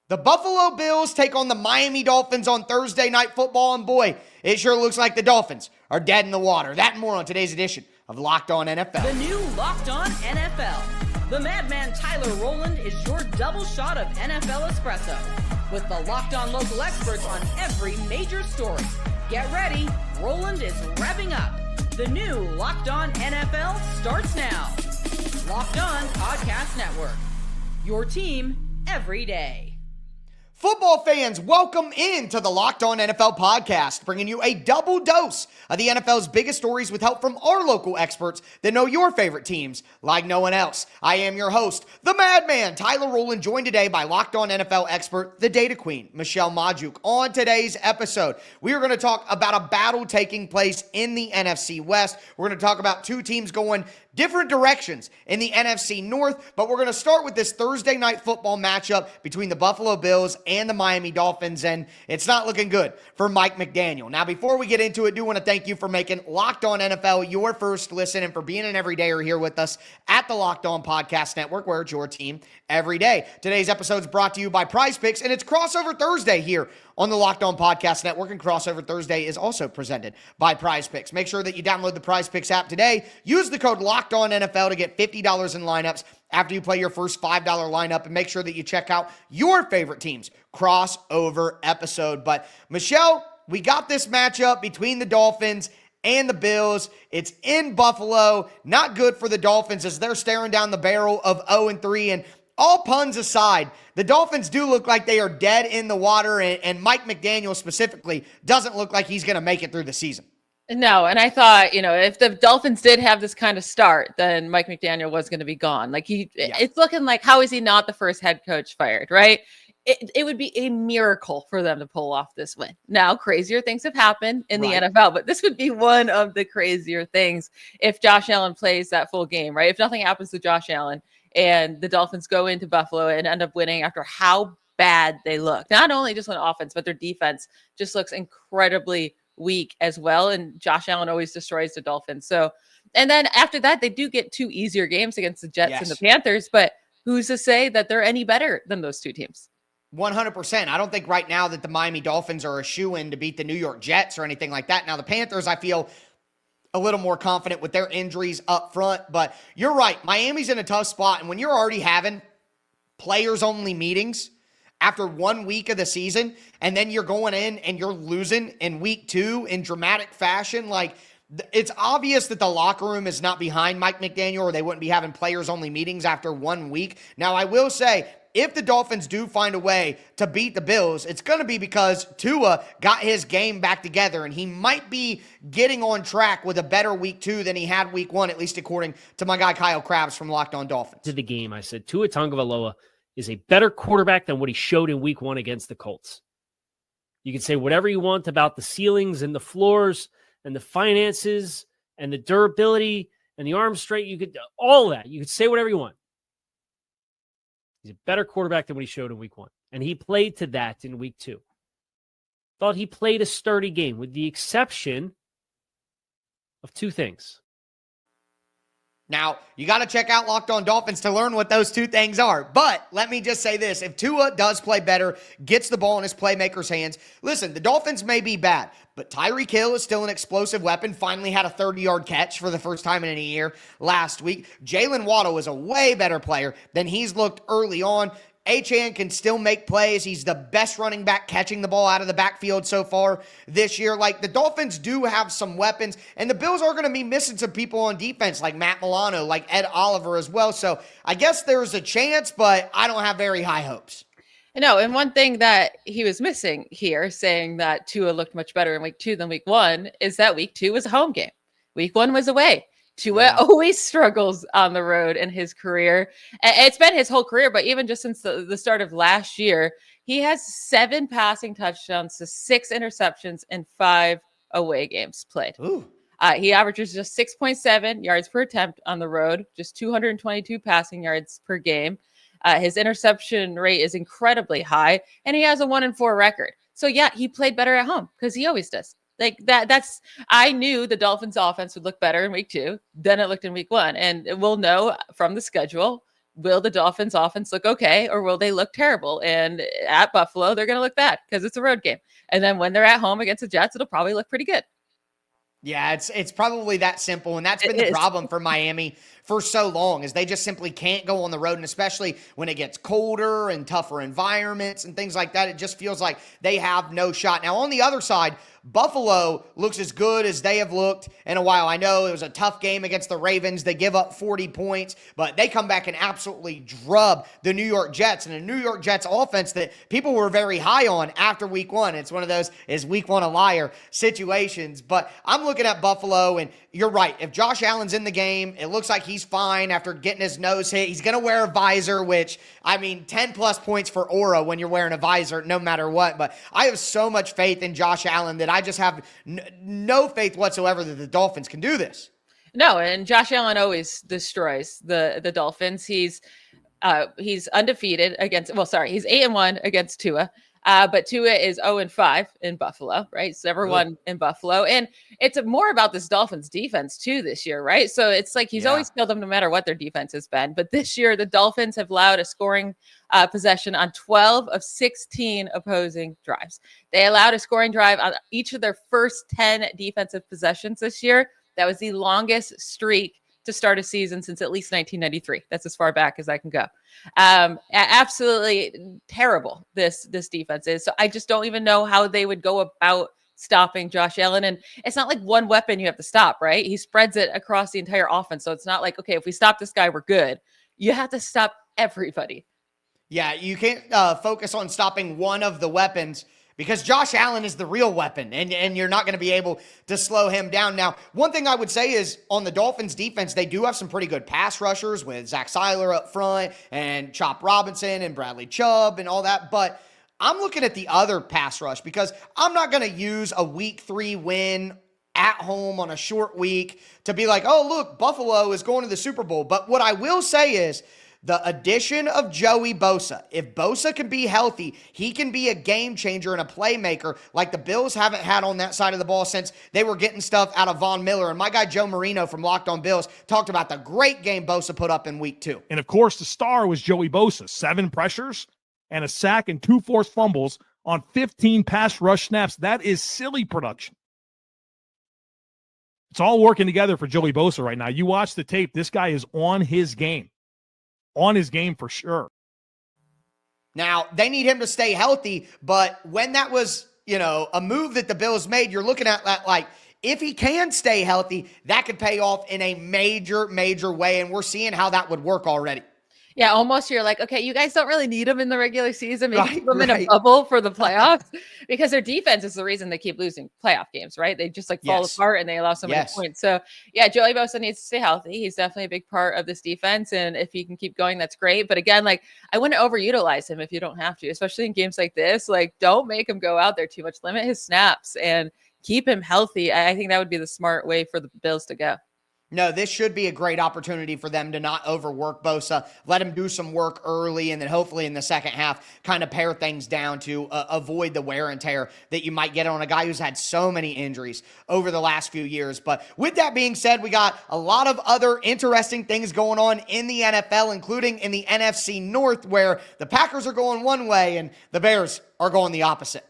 The Buffalo Bills take on the Miami Dolphins on Thursday Night Football, and boy, it sure looks like the Dolphins are dead in the water. That and more on today's edition of Locked On NFL. The new Locked On NFL. The madman Tyler Rowland is your double shot of NFL espresso with the Locked On local experts on every major story. Get ready, Rowland is revving up. The new Locked On NFL starts now. Locked On Podcast Network. Your team every day. Football fans, welcome into the Locked On NFL podcast, bringing you a double dose of the NFL's biggest stories with help from our local experts that know your favorite teams like no one else. I am your host, the madman, Tyler Rowland, joined today by Locked On NFL expert, the data queen, Michelle Majuk. On today's episode, we are going to talk about a battle taking place in the NFC West. We're going to talk about two teams going different directions in the NFC North, but we're going to start with this Thursday night football matchup between the Buffalo Bills and the Miami Dolphins, and it's not looking good for Mike McDaniel. Now, before we get into it, I do want to thank you for making Locked On NFL your first listen and for being an everydayer here with us at the Locked On Podcast Network, where it's your team every day. Today's episode is brought to you by Prize Picks, and it's Crossover Thursday here on the Locked On Podcast Network, and Crossover Thursday is also presented by Prize Picks. Make sure that you download the Prize Picks app today. Use the code LOCKEDONNFL to get $50 in lineups after you play your first $5 lineup, and make sure that you check out your favorite team's crossover episode. But Michelle, we got this matchup between the Dolphins and the Bills. It's in Buffalo. Not good for the Dolphins as they're staring down the barrel of 0-3, and all puns aside, the Dolphins do look like they are dead in the water, and Mike McDaniel specifically doesn't look like he's going to make it through the season. No, and I thought, if the Dolphins did have this kind of start, then Mike McDaniel was going to be gone. It's looking like, how is he not the first head coach fired, right? It would be a miracle for them to pull off this win. Now, crazier things have happened in the NFL, but this would be one of the crazier things if Josh Allen plays that full game, right? If nothing happens to Josh Allen and the Dolphins go into Buffalo and end up winning after how bad they look. Not only just on offense, but their defense just looks incredibly weak as well. And Josh Allen always destroys the Dolphins. So, and then after that, they do get two easier games against the Jets and the Panthers, but who's to say that they're any better than those two teams? 100%. I don't think right now that the Miami Dolphins are a shoo-in to beat the New York Jets or anything like that. Now, the Panthers, I feel a little more confident with their injuries up front, but you're right. Miami's in a tough spot, and when you're already having players-only meetings after 1 week of the season, and then you're going in and you're losing in week 2 in dramatic fashion, it's obvious that the locker room is not behind Mike McDaniel, or they wouldn't be having players-only meetings after 1 week. Now, I will say, if the Dolphins do find a way to beat the Bills, it's going to be because Tua got his game back together, and he might be getting on track with a better week 2 than he had week 1, at least according to my guy Kyle Krabs from Locked On Dolphins. To the game, I said Tua Tagovailoa is a better quarterback than what he showed in week 1 against the Colts. You can say whatever you want about the ceilings and the floors and the finances and the durability and the arm strength. You could all that. You could say whatever you want. He's a better quarterback than what he showed in week 1. And he played to that in week 2. Thought he played a sturdy game with the exception of 2 things. Now, you got to check out Locked On Dolphins to learn what those 2 things are. But let me just say this. If Tua does play better, gets the ball in his playmaker's hands, listen, the Dolphins may be bad, but Tyreek Hill is still an explosive weapon. Finally had a 30-yard catch for the first time in a year last week. Jalen Waddle is a way better player than he's looked early on. Achane can still make plays. He's the best running back catching the ball out of the backfield so far this year. The Dolphins do have some weapons, and the Bills are going to be missing some people on defense, like Matt Milano, like Ed Oliver as well. So I guess there's a chance, but I don't have very high hopes. No, and one thing that he was missing here, saying that Tua looked much better in week 2 than week 1, is that week 2 was a home game. Week 1 was away. Tua always struggles on the road in his career. It's been his whole career, but even just since the start of last year, he has 7 passing touchdowns to 6 interceptions in 5 away games played. He averages just 6.7 yards per attempt on the road, just 222 passing yards per game. His interception rate is incredibly high, and he has a 1-4 record. So yeah, he played better at home because he always does. I knew the Dolphins offense would look better in week 2 than it looked in week 1. And we'll know from the schedule will the Dolphins offense look okay, or will they look terrible? And at Buffalo, they're going to look bad because it's a road game. And then when they're at home against the Jets, it'll probably look pretty good. Yeah, it's probably that simple, and that's been It the is. problem for Miami for so long, is they just simply can't go on the road, and especially when it gets colder and tougher environments and things like that, it just feels like they have no shot. Now, on the other side, Buffalo looks as good as they have looked in a while. I know it was a tough game against the Ravens. They give up 40 points, but they come back and absolutely drub the New York Jets, and a New York Jets offense that people were very high on after week one. It's one of those is week one a liar situations, but I'm looking at Buffalo, and you're right. If Josh Allen's in the game, it looks like he's fine after getting his nose hit. He's going to wear a visor, which, 10 plus points for aura when you're wearing a visor, no matter what. But I have so much faith in Josh Allen that I just have no faith whatsoever that the Dolphins can do this. No, and Josh Allen always destroys the Dolphins. He's undefeated against, he's 8-1 against Tua. But Tua is 0-5 in Buffalo, right? So never won in Buffalo. And it's more about this Dolphins defense too this year, right? So it's like he's always killed them no matter what their defense has been. But this year, the Dolphins have allowed a scoring possession on 12 of 16 opposing drives. They allowed a scoring drive on each of their first 10 defensive possessions this year. That was the longest streak to start a season since at least 1993. That's as far back as I can go. Absolutely terrible this defense is. So I just don't even know how they would go about stopping Josh Allen. And it's not like one weapon you have to stop, right? He spreads it across the entire offense. So it's not like, okay, if we stop this guy, we're good. You have to stop everybody. Yeah, you can't focus on stopping one of the weapons, because Josh Allen is the real weapon, and you're not going to be able to slow him down. Now, one thing I would say is on the Dolphins defense, they do have some pretty good pass rushers with Zach Seiler up front and Chop Robinson and Bradley Chubb and all that. But I'm looking at the other pass rush, because I'm not going to use a week 3 win at home on a short week to be like, oh, look, Buffalo is going to the Super Bowl. But what I will say is, the addition of Joey Bosa, if Bosa can be healthy, he can be a game changer and a playmaker like the Bills haven't had on that side of the ball since they were getting stuff out of Von Miller. And my guy Joe Marino from Locked On Bills talked about the great game Bosa put up in week 2. And of course, the star was Joey Bosa. 7 pressures and a sack and 2 forced fumbles on 15 pass rush snaps. That is silly production. It's all working together for Joey Bosa right now. You watch the tape, this guy is on his game. On his game for sure. Now, they need him to stay healthy, but when that was, a move that the Bills made, you're looking at that like, if he can stay healthy, that could pay off in a major, major way, and we're seeing how that would work already. Yeah, almost you're like, okay, you guys don't really need them in the regular season. Maybe keep them in a bubble for the playoffs, because their defense is the reason they keep losing playoff games, right? They just fall apart and they allow so many points. So yeah, Joey Bosa needs to stay healthy. He's definitely a big part of this defense. And if he can keep going, that's great. But again, I wouldn't overutilize him if you don't have to, especially in games like this. Don't make him go out there too much. Limit his snaps and keep him healthy. I think that would be the smart way for the Bills to go. No, this should be a great opportunity for them to not overwork Bosa, let him do some work early, and then hopefully in the second half kind of pare things down to avoid the wear and tear that you might get on a guy who's had so many injuries over the last few years. But with that being said, we got a lot of other interesting things going on in the NFL, including in the NFC North, where the Packers are going one way and the Bears are going the opposite.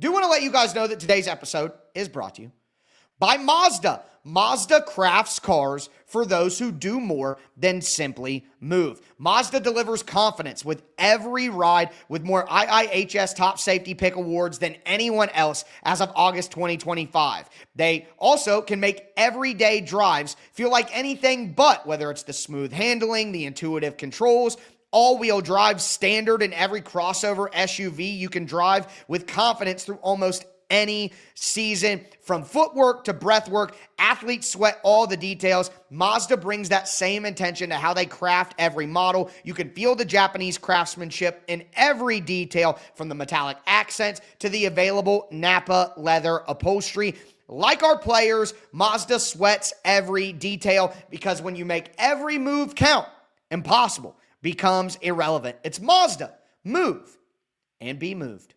Do want to let you guys know that today's episode is brought to you by Mazda. Mazda crafts cars for those who do more than simply move. Mazda delivers confidence with every ride, with more IIHS Top Safety Pick awards than anyone else as of August 2025. They also can make everyday drives feel like anything but, whether it's the smooth handling, the intuitive controls, all-wheel drive standard in every crossover SUV you can drive with confidence through almost any season. From footwork to breathwork, athletes sweat all the details. Mazda brings that same intention to how they craft every model. You can feel the Japanese craftsmanship in every detail, from the metallic accents to the available Nappa leather upholstery. Like our players, Mazda sweats every detail, because when you make every move count, impossible becomes irrelevant. It's Mazda. Move and be moved.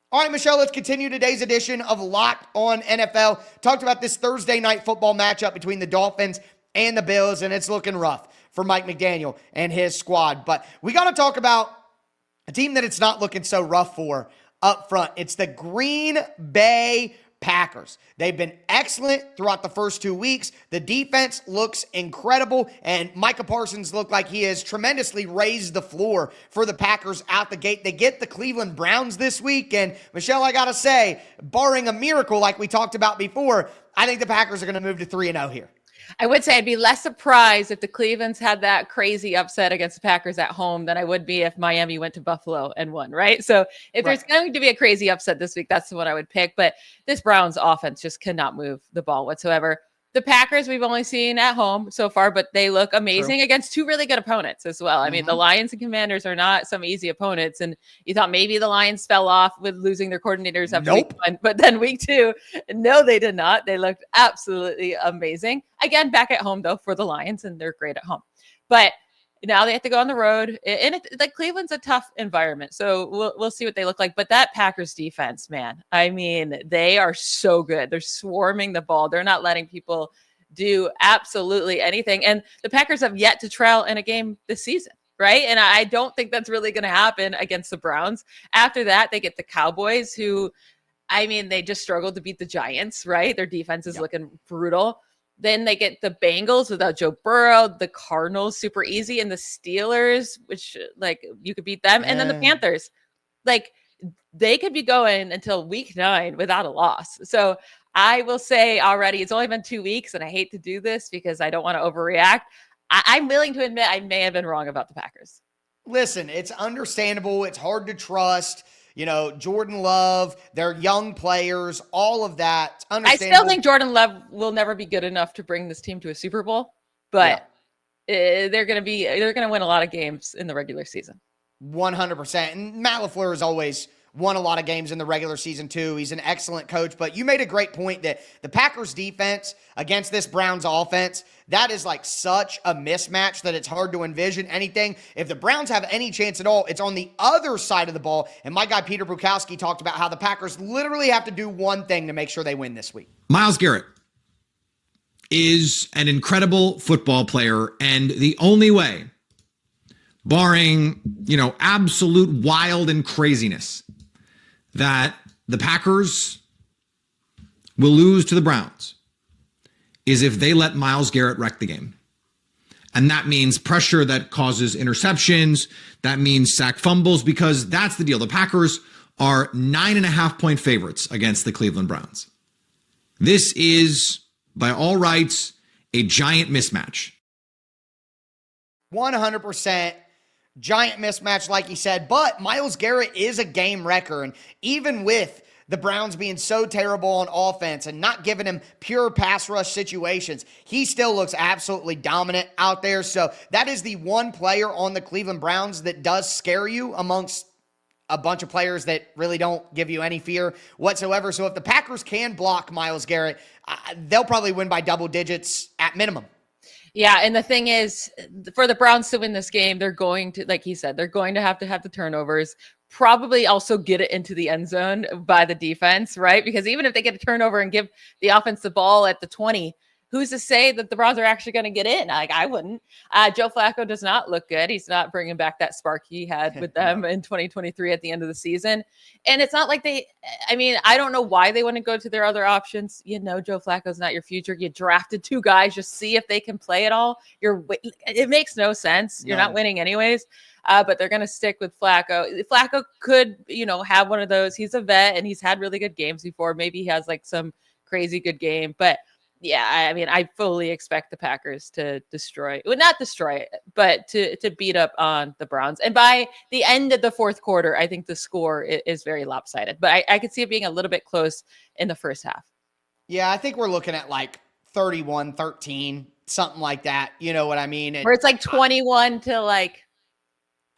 All right, Michelle, let's continue today's edition of Locked on NFL. Talked about this Thursday night football matchup between the Dolphins and the Bills, and it's looking rough for Mike McDaniel and his squad. But we got to talk about a team that it's not looking so rough for up front. It's the Green Bay Packers. They've been excellent throughout the first 2 weeks. The defense looks incredible, and Micah Parsons looked like he has tremendously raised the floor for the Packers out the gate. They get the Cleveland Browns this week, and Michelle, I gotta say, barring a miracle like we talked about before, I think the Packers are going to move to 3-0 here. I would say I'd be less surprised if the Clevelands had that crazy upset against the Packers at home than I would be if Miami went to Buffalo and won, right? So if there's going to be a crazy upset this week, that's the one I would pick. But this Browns offense just cannot move the ball whatsoever. The Packers we've only seen at home so far, but they look amazing against two really good opponents as well. I mean, the Lions and Commanders are not some easy opponents, and you thought maybe the Lions fell off with losing their coordinators after week one, but then week two, no, they did not. They looked absolutely amazing. Again, back at home though for the Lions, and they're great at home. But now they have to go on the road, and like Cleveland's a tough environment, so we'll see what they look like. But that Packers defense, man, I mean, they are so good. They're swarming the ball. They're not letting people do absolutely anything. And the Packers have yet to trail in a game this season, right? And I don't think that's really going to happen against the Browns. After that, they get the Cowboys, who, I mean, they just struggled to beat the Giants, right? Their defense is looking brutal. Then they get the Bengals without Joe Burrow, the Cardinals super easy, and the Steelers, which like you could beat them. And then the Panthers, like they could be going until week 9 without a loss. So I will say already, it's only been 2 weeks, and I hate to do this because I don't want to overreact. I'm willing to admit I may have been wrong about the Packers. Listen, it's understandable. It's hard to trust. You know, Jordan Love, they're young players, all of that. I still think Jordan Love will never be good enough to bring this team to a Super Bowl, but they're going to win a lot of games in the regular season. 100%. And Matt LaFleur has always won a lot of games in the regular season too. He's an excellent coach, but you made a great point that the Packers defense against this Browns offense, that is like such a mismatch that it's hard to envision anything. If the Browns have any chance at all, it's on the other side of the ball. And my guy Peter Bukowski talked about how the Packers literally have to do one thing to make sure they win this week. Myles Garrett is an incredible football player, and the only way, barring, absolute wild and craziness, that the Packers will lose to the Browns is if they let Myles Garrett wreck the game. And that means pressure that causes interceptions. That means sack fumbles, because that's the deal. The Packers are 9.5-point favorites against the Cleveland Browns. This is, by all rights, a giant mismatch. 100%. Giant mismatch, like he said, but Myles Garrett is a game wrecker. And even with the Browns being so terrible on offense and not giving him pure pass rush situations, he still looks absolutely dominant out there. So that is the one player on the Cleveland Browns that does scare you amongst a bunch of players that really don't give you any fear whatsoever. So if the Packers can block Myles Garrett, they'll probably win by double digits at minimum. Yeah, and the thing is, for the Browns to win this game, they're going to, like he said, they're going to have the turnovers, probably also get it into the end zone by the defense, right? Because even if they get a turnover and give the offense the ball at the 20, who's to say that the Browns are actually going to get in? Like, I wouldn't. Joe Flacco does not look good. He's not bringing back that spark he had with them in 2023 at the end of the season. And it's not like I don't know why they wouldn't go to their other options. Joe Flacco's not your future. You drafted 2 guys, just see if they can play at all. It makes no sense. You're not winning anyways. But they're going to stick with Flacco. Flacco could, have one of those. He's a vet and he's had really good games before. Maybe he has like some crazy good game, but yeah, I mean, I fully expect the Packers to not destroy it, but to beat up on the Browns. And by the end of the fourth quarter, I think the score is very lopsided, but I could see it being a little bit close in the first half. Yeah, I think we're looking at like 31-13, something like that. You know what I mean? Where it's like 21 to like,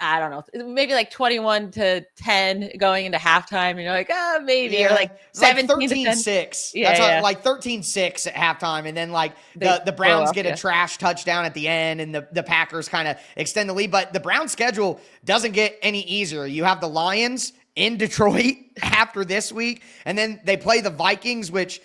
I don't know, maybe like 21-10 going into halftime. Maybe, or like 17-6. Yeah, like 13-6 at halftime. And then like the Browns get a trash touchdown at the end, and the Packers kind of extend the lead. But the Browns schedule doesn't get any easier. You have the Lions in Detroit after this week, and then they play the Vikings, which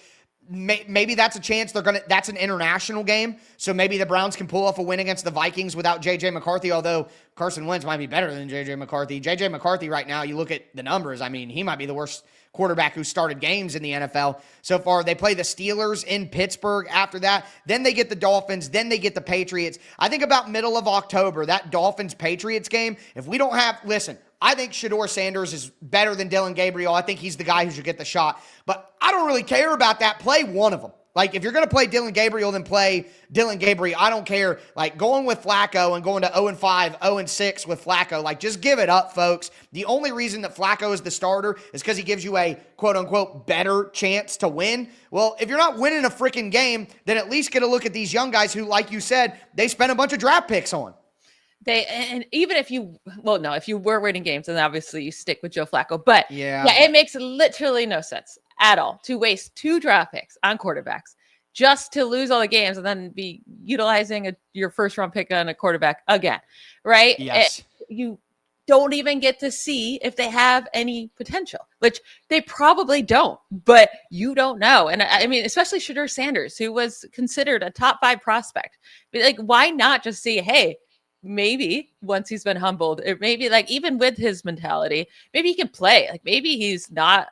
maybe that's a chance that's an international game. So maybe the Browns can pull off a win against the Vikings without JJ McCarthy, although Carson Wentz might be better than JJ McCarthy. JJ McCarthy right now, you look at the numbers, I mean, he might be the worst quarterback who started games in the NFL so far. They play the Steelers in Pittsburgh after that. Then they get the Dolphins. Then they get the Patriots. I think about middle of October, that Dolphins-Patriots game, if we don't have, listen, I think Shedeur Sanders is better than Dylan Gabriel. I think he's the guy who should get the shot. But I don't really care about that. Play one of them. Like, if you're going to play Dylan Gabriel, then play Dylan Gabriel. I don't care. Like, going with Flacco and going to 0-5, 0-6 with Flacco, like, just give it up, folks. The only reason that Flacco is the starter is because he gives you a quote-unquote better chance to win. Well, if you're not winning a freaking game, then at least get a look at these young guys who, like you said, they spent a bunch of draft picks on. And even if you were winning games, then obviously you stick with Joe Flacco. But yeah, it makes literally no sense at all to waste 2 draft picks on quarterbacks just to lose all the games and then be utilizing your first round pick on a quarterback again, right? Yes. You don't even get to see if they have any potential, which they probably don't, but you don't know. And I mean, especially Shedeur Sanders, who was considered a top 5 prospect. Like, why not just see, hey, maybe once he's been humbled, or maybe like even with his mentality, maybe he can play. Like, maybe he's not,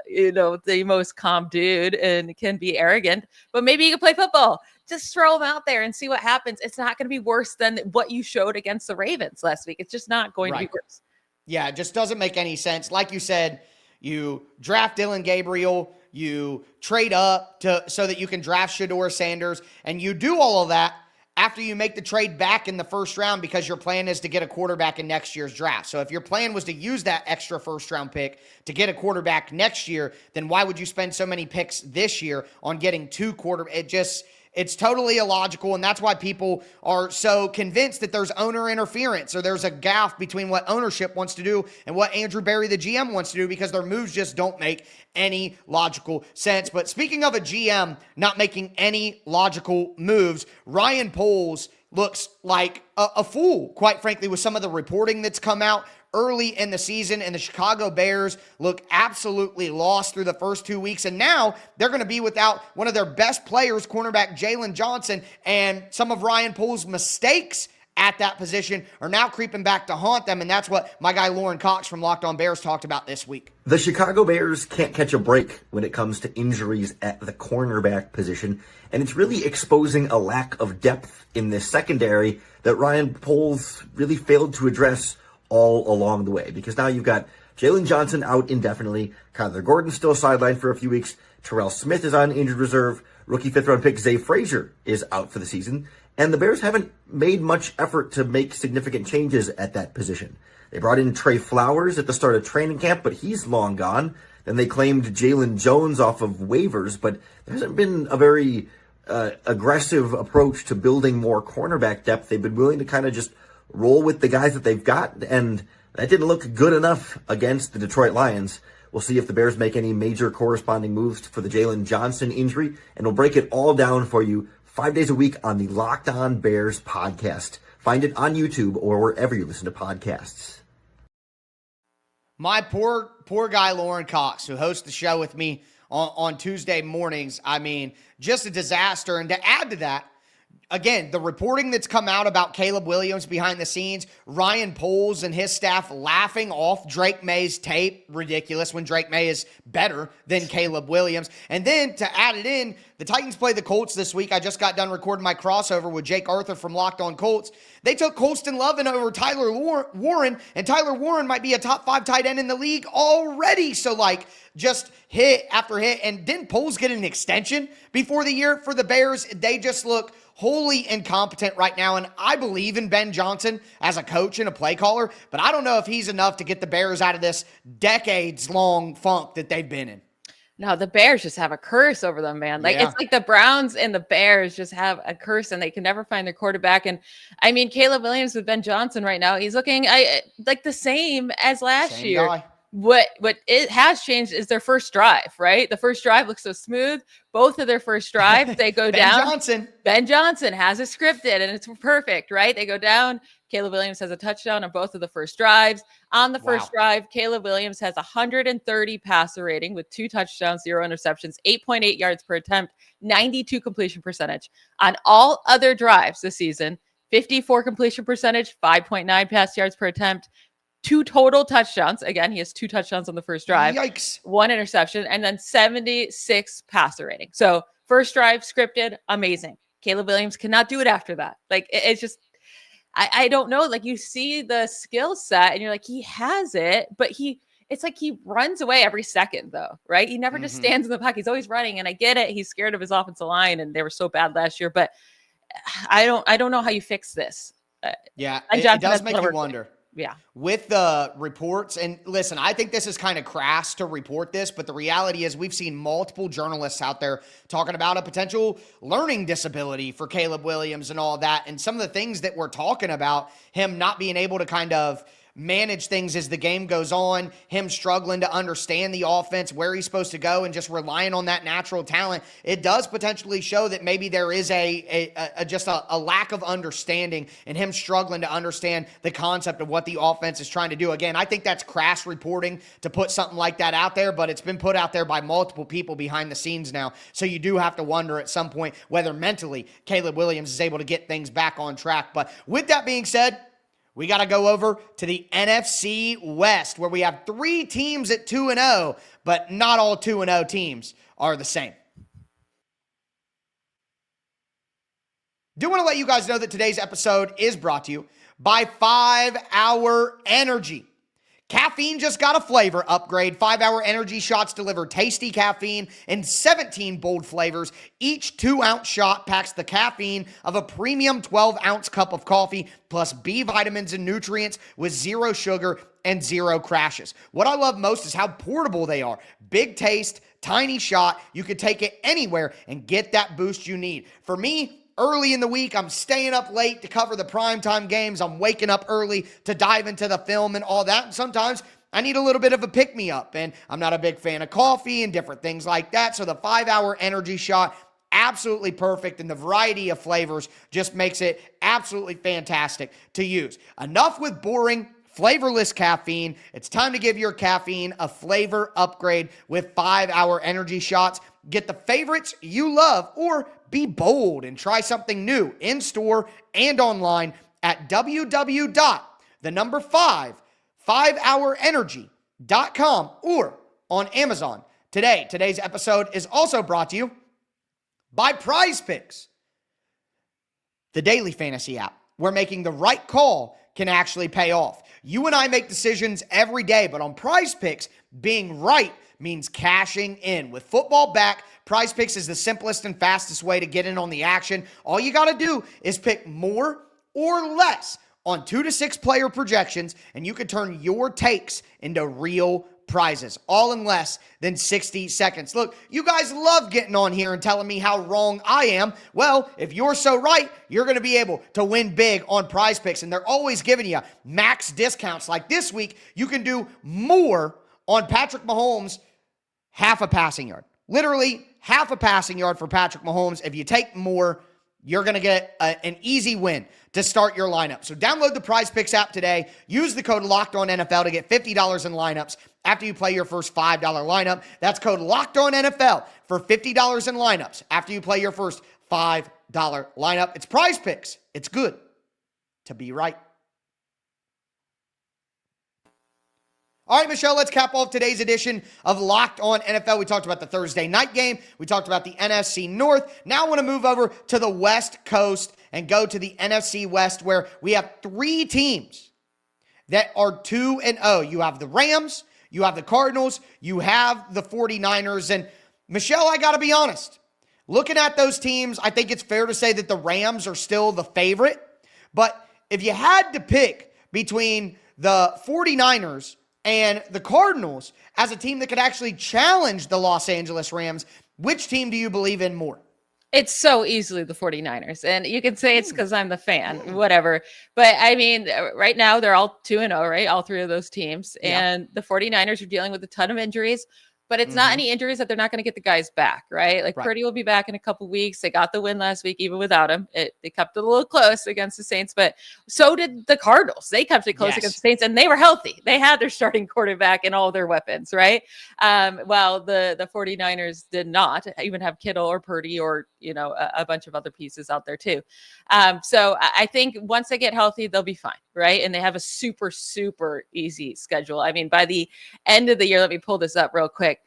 the most calm dude and can be arrogant, but maybe he can play football. Just throw him out there and see what happens. It's not going to be worse than what you showed against the Ravens last week. It's just not going to be worse. Yeah, it just doesn't make any sense. Like you said, you draft Dylan Gabriel, you trade up so that you can draft Shedeur Sanders, and you do all of that after you make the trade back in the first round because your plan is to get a quarterback in next year's draft. So if your plan was to use that extra first-round pick to get a quarterback next year, then why would you spend so many picks this year on getting 2 quarterbacks? It's totally illogical, and that's why people are so convinced that there's owner interference or there's a gaffe between what ownership wants to do and what Andrew Berry, the GM, wants to do because their moves just don't make any logical sense. But speaking of a GM not making any logical moves, Ryan Poles looks like a fool, quite frankly, with some of the reporting that's come out early in the season, and the Chicago Bears look absolutely lost through the first 2 weeks, and now they're going to be without one of their best players, cornerback Jalen Johnson, and some of Ryan Poles' mistakes at that position are now creeping back to haunt them, and that's what my guy Lauren Cox from Locked On Bears talked about this week. The Chicago Bears can't catch a break when it comes to injuries at the cornerback position, and it's really exposing a lack of depth in this secondary that Ryan Poles really failed to address all along the way, because now you've got Jalen Johnson out indefinitely, Kyler Gordon still sidelined for a few weeks, Terrell Smith is on injured reserve, rookie 5th-round pick Zay Frazier is out for the season, and the Bears haven't made much effort to make significant changes at that position. They brought in Trey Flowers at the start of training camp, but he's long gone. Then they claimed Jalen Jones off of waivers, but there hasn't been a very aggressive approach to building more cornerback depth. They've been willing to kind of just roll with the guys that they've got, and that didn't look good enough against the Detroit Lions. We'll see if the Bears make any major corresponding moves for the Jalen Johnson injury, and we'll break it all down for you 5 days a week on the Locked On Bears podcast. Find it on YouTube or wherever you listen to podcasts. My poor guy Lauren Cox, who hosts the show with me on Tuesday mornings, I mean, just a disaster. And to add to that, again, the reporting that's come out about Caleb Williams behind the scenes, Ryan Poles and his staff laughing off Drake May's tape, ridiculous when Drake May is better than Caleb Williams. And then to add it in, the Titans play the Colts this week. I just got done recording my crossover with Jake Arthur from Locked On Colts. They took Colston Lovin over Tyler Warren, and Tyler Warren might be a top 5 tight end in the league already. So, just hit after hit. And didn't Poles get an extension before the year for the Bears? They just look wholly incompetent right now, and I believe in Ben Johnson as a coach and a play caller, but I don't know if he's enough to get the Bears out of this decades-long funk that they've been in. No, the Bears just have a curse over them, man. It's like the Browns and the Bears just have a curse, and they can never find their quarterback. And Caleb Williams with Ben Johnson right now, he's looking like the same as last year. Guy. what it has changed is their first drive, right? The first drive looks so smooth. Both of their first drives, they go down. Ben Johnson has it scripted and it's perfect, right? They go down. Caleb Williams has a touchdown on both of the first drives. On the first drive, Caleb Williams has 130 passer rating with 2 touchdowns, 0 interceptions, 8.8 yards per attempt, 92 completion percentage. On all other drives this season, 54 completion percentage, 5.9 pass yards per attempt, 2 total touchdowns. Again, he has 2 touchdowns on the first drive. Yikes. 1 interception, and then 76 passer rating. So first drive scripted, amazing. Caleb Williams cannot do it after that. Like, it's just, I don't know. Like, you see the skill set and you're like, he has it, but it's like he runs away every second though, right? He never just stands in the pocket. He's always running. And I get it. He's scared of his offensive line and they were so bad last year, but I don't know how you fix this. It does make you wonder. Yeah. With the reports, and listen, I think this is kind of crass to report this, but the reality is we've seen multiple journalists out there talking about a potential learning disability for Caleb Williams and all that. And some of the things that we're talking about, him not being able to kind of manage things as the game goes on, him struggling to understand the offense, where he's supposed to go, and just relying on that natural talent, it does potentially show that maybe there is just a lack of understanding and him struggling to understand the concept of what the offense is trying to do. Again, I think that's crass reporting to put something like that out there, but it's been put out there by multiple people behind the scenes now. So you do have to wonder at some point whether mentally Caleb Williams is able to get things back on track. But with that being said, we got to go over to the NFC West, where we have 3 teams at 2-0, but not all 2-0 teams are the same. Do want to let you guys know that today's episode is brought to you by 5 Hour Energy. Caffeine just got a flavor upgrade. 5 Hour Energy shots deliver tasty caffeine in 17 bold flavors. Each 2-ounce shot packs the caffeine of a premium 12-ounce cup of coffee, plus B vitamins and nutrients with 0 sugar and 0 crashes. What I love most is how portable they are. Big taste, tiny shot. You can take it anywhere and get that boost you need. For me, early in the week, I'm staying up late to cover the primetime games. I'm waking up early to dive into the film and all that. And sometimes I need a little bit of a pick-me-up. And I'm not a big fan of coffee and different things like that. So the 5 Hour Energy shot, absolutely perfect. And the variety of flavors just makes it absolutely fantastic to use. Enough with boring, flavorless caffeine. It's time to give your caffeine a flavor upgrade with 5 Hour Energy shots. Get the favorites you love, or be bold and try something new in store and online at www.5hourenergy.com or on Amazon today. Today's episode is also brought to you by Prize Picks, the daily fantasy app where making the right call can actually pay off. You and I make decisions every day, but on Prize Picks, being right means cashing in. With football back, Prize Picks is the simplest and fastest way to get in on the action. All you got to do is pick more or less on 2 to 6 player projections, and you can turn your takes into real prizes, all in less than 60 seconds. Look, you guys love getting on here and telling me how wrong I am. Well, if you're so right, you're going to be able to win big on Prize Picks, and they're always giving you max discounts. Like this week, you can do more on Patrick Mahomes, half a passing yard. Literally half a passing yard for Patrick Mahomes. If you take more, you're going to get an easy win to start your lineup. So download the Prize Picks app today. Use the code LOCKEDONNFL to get $50 in lineups after you play your first $5 lineup. That's code LOCKEDONNFL for $50 in lineups after you play your first $5 lineup. It's Prize Picks. It's good to be right. All right, Michelle, let's cap off today's edition of Locked On NFL. We talked about the Thursday night game. We talked about the NFC North. Now I want to move over to the West Coast and go to the NFC West, where we have 3 teams that are 2-0. You have the Rams, you have the Cardinals, you have the 49ers. And Michelle, I got to be honest. Looking at those teams, I think it's fair to say that the Rams are still the favorite. But if you had to pick between the 49ers and the Cardinals as a team that could actually challenge the Los Angeles Rams, which team do you believe in more? It's so easily the 49ers. And you can say it's because I'm the fan, whatever. But I mean, right now they're all 2-0, right? All three of those teams. Yeah. And the 49ers are dealing with a ton of injuries, but it's not any injuries that they're not going to get the guys back, right? Like Purdy will be back in a couple weeks. They got the win last week, even without him. They kept it a little close against the Saints, but so did the Cardinals. They kept it close against the Saints, and they were healthy. They had their starting quarterback and all their weapons, right? Well, the 49ers did not even have Kittle or Purdy or, a bunch of other pieces out there too. So I think once they get healthy, they'll be fine, right? And they have a super, super easy schedule. I mean, by the end of the year, let me pull this up real quick.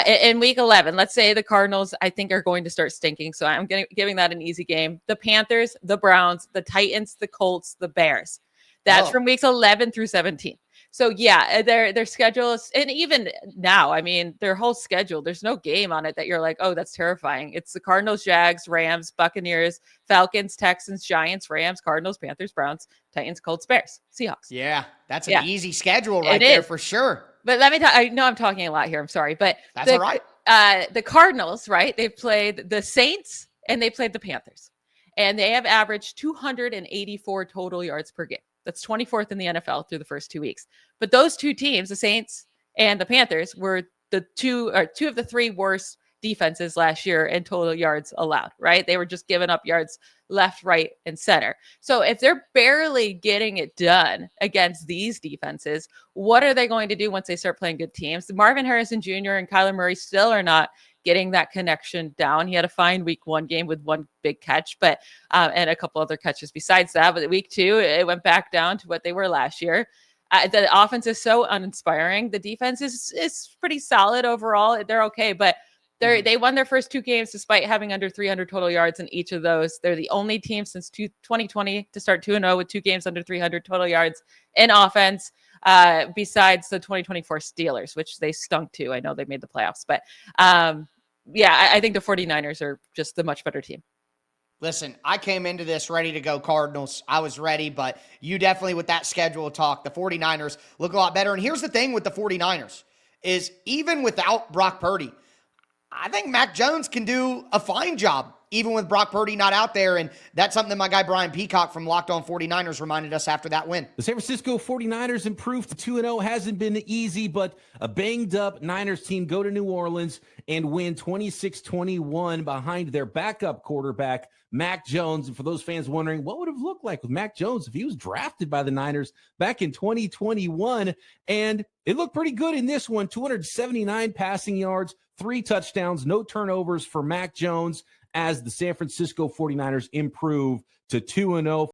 In week 11, let's say the Cardinals, I think, are going to start stinking. So I'm giving that an easy game. The Panthers, the Browns, the Titans, the Colts, the Bears. That's from weeks 11 through 17. So yeah, their schedule is, and even now, I mean, their whole schedule, there's no game on it that you're like, oh, that's terrifying. It's the Cardinals, Jags, Rams, Buccaneers, Falcons, Texans, Giants, Rams, Cardinals, Panthers, Browns, Titans, Colts, Bears, Seahawks. Yeah, that's an easy schedule right there for sure. But let me I know I'm talking a lot here. I'm sorry, but that's all right. The Cardinals, right? They've played the Saints and they played the Panthers, and they have averaged 284 total yards per game. That's 24th in the NFL through the first 2 weeks. But those two teams, the Saints and the Panthers, were the two of the three worst defenses last year in total yards allowed, right? They were just giving up yards left, right, and center. So if they're barely getting it done against these defenses, what are they going to do once they start playing good teams? Marvin Harrison Jr. and Kyler Murray still are not getting that connection down. He had a fine week 1 game with one big catch, but and a couple other catches besides that. But week 2, it went back down to what they were last year. The offense is so uninspiring. The defense is pretty solid overall. They're okay, but they won their first 2 games despite having under 300 total yards in each of those. They're the only team since 2020 to start 2-0 with 2 games under 300 total yards in offense, besides the 2024 Steelers, which they stunk to. I know they made the playoffs, but I think the 49ers are just the much better team. Listen, I came into this ready to go Cardinals. I was ready, but you definitely, with that schedule talk, the 49ers look a lot better. And here's the thing with the 49ers is even without Brock Purdy, I think Mac Jones can do a fine job, even with Brock Purdy not out there. And that's something that my guy Brian Peacock from Locked On 49ers reminded us after that win. The San Francisco 49ers improved to 2-0. Hasn't been easy, but a banged-up Niners team go to New Orleans and win 26-21 behind their backup quarterback, Mac Jones. And for those fans wondering, what would it have looked like with Mac Jones if he was drafted by the Niners back in 2021? And it looked pretty good in this one. 279 passing yards, 3 touchdowns, no turnovers for Mac Jones as the San Francisco 49ers improve to 2-0.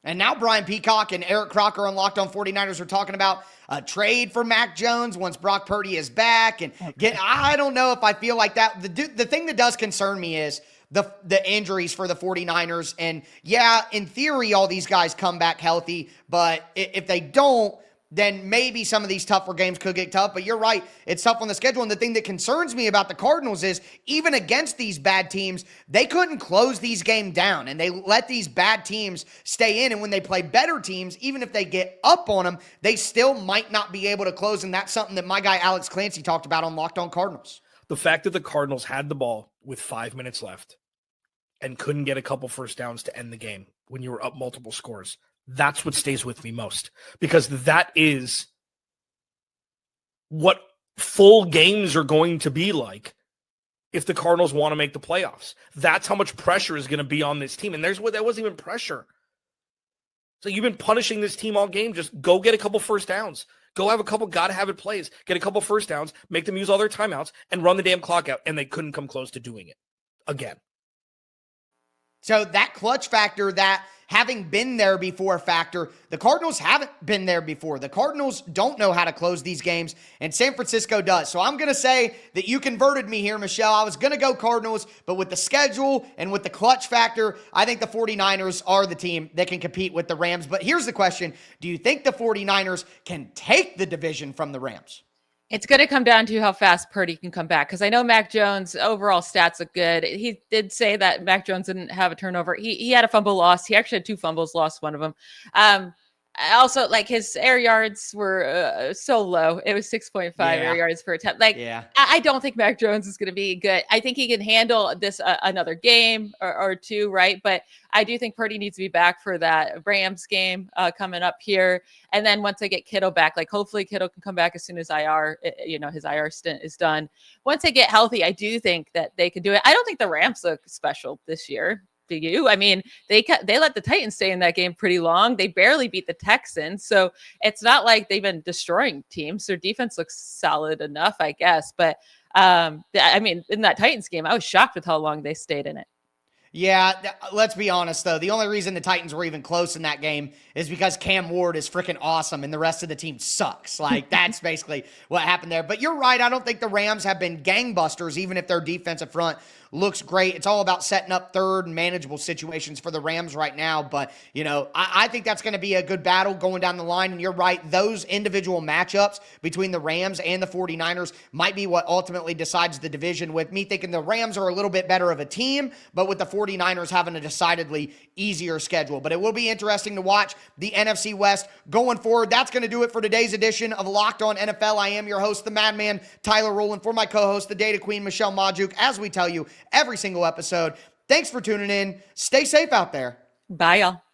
And now Brian Peacock and Eric Crocker on Locked On 49ers are talking about a trade for Mac Jones once Brock Purdy is back. And I don't know if I feel like that. The thing that does concern me is the injuries for the 49ers. And yeah, in theory, all these guys come back healthy. But if they don't, then maybe some of these tougher games could get tough. But you're right, it's tough on the schedule. And the thing that concerns me about the Cardinals is even against these bad teams, they couldn't close these games down. And they let these bad teams stay in. And when they play better teams, even if they get up on them, they still might not be able to close. And that's something that my guy Alex Clancy talked about on Locked On Cardinals. The fact that the Cardinals had the ball with 5 minutes left and couldn't get a couple first downs to end the game when you were up multiple scores, that's what stays with me most, because that is what full games are going to be like if the Cardinals want to make the playoffs. That's how much pressure is going to be on this team. And that wasn't even pressure. So you've been punishing this team all game. Just go get a couple first downs. Go have a couple gotta-have-it plays. Get a couple first downs, make them use all their timeouts, and run the damn clock out. And they couldn't come close to doing it again. So that clutch factor, that having been there before factor, the Cardinals haven't been there before. The Cardinals don't know how to close these games, and San Francisco does. So I'm going to say that you converted me here, Michelle. I was going to go Cardinals, but with the schedule and with the clutch factor, I think the 49ers are the team that can compete with the Rams. But here's the question. Do you think the 49ers can take the division from the Rams? It's going to come down to how fast Purdy can come back, because I know Mac Jones' overall stats look good. He did say that Mac Jones didn't have a turnover. He had a fumble loss. He actually had 2 fumbles, lost one of them. also, like, his air yards were so low. It was 6.5 air yards per attempt. Like, I don't think Mac Jones is going to be good. I think he can handle this another game or two, right? But I do think Purdy needs to be back for that Rams game coming up here. And then once I get Kittle back, like, hopefully Kittle can come back as soon as his IR stint is done. Once they get healthy, I do think that they can do it. I don't think the Rams look special this year. Do you? I mean, they let the Titans stay in that game pretty long. They barely beat the Texans. So it's not like they've been destroying teams. Their defense looks solid enough, I guess. But I mean, in that Titans game, I was shocked with how long they stayed in it. Yeah, let's be honest, though. The only reason the Titans were even close in that game is because Cam Ward is freaking awesome and the rest of the team sucks. Like, that's basically what happened there. But you're right. I don't think the Rams have been gangbusters, even if their defensive front looks great. It's all about setting up third and manageable situations for the Rams right now. But, I think that's going to be a good battle going down the line. And you're right. Those individual matchups between the Rams and the 49ers might be what ultimately decides the division, with me thinking the Rams are a little bit better of a team, but with the 49ers having a decidedly easier schedule. But it will be interesting to watch the NFC West going forward. That's going to do it for today's edition of Locked On NFL. I am your host, the Madman, Tyler Rowland, for my co-host, the Data Queen, Michelle Majuk, as we tell you every single episode. Thanks for tuning in. Stay safe out there. Bye, y'all.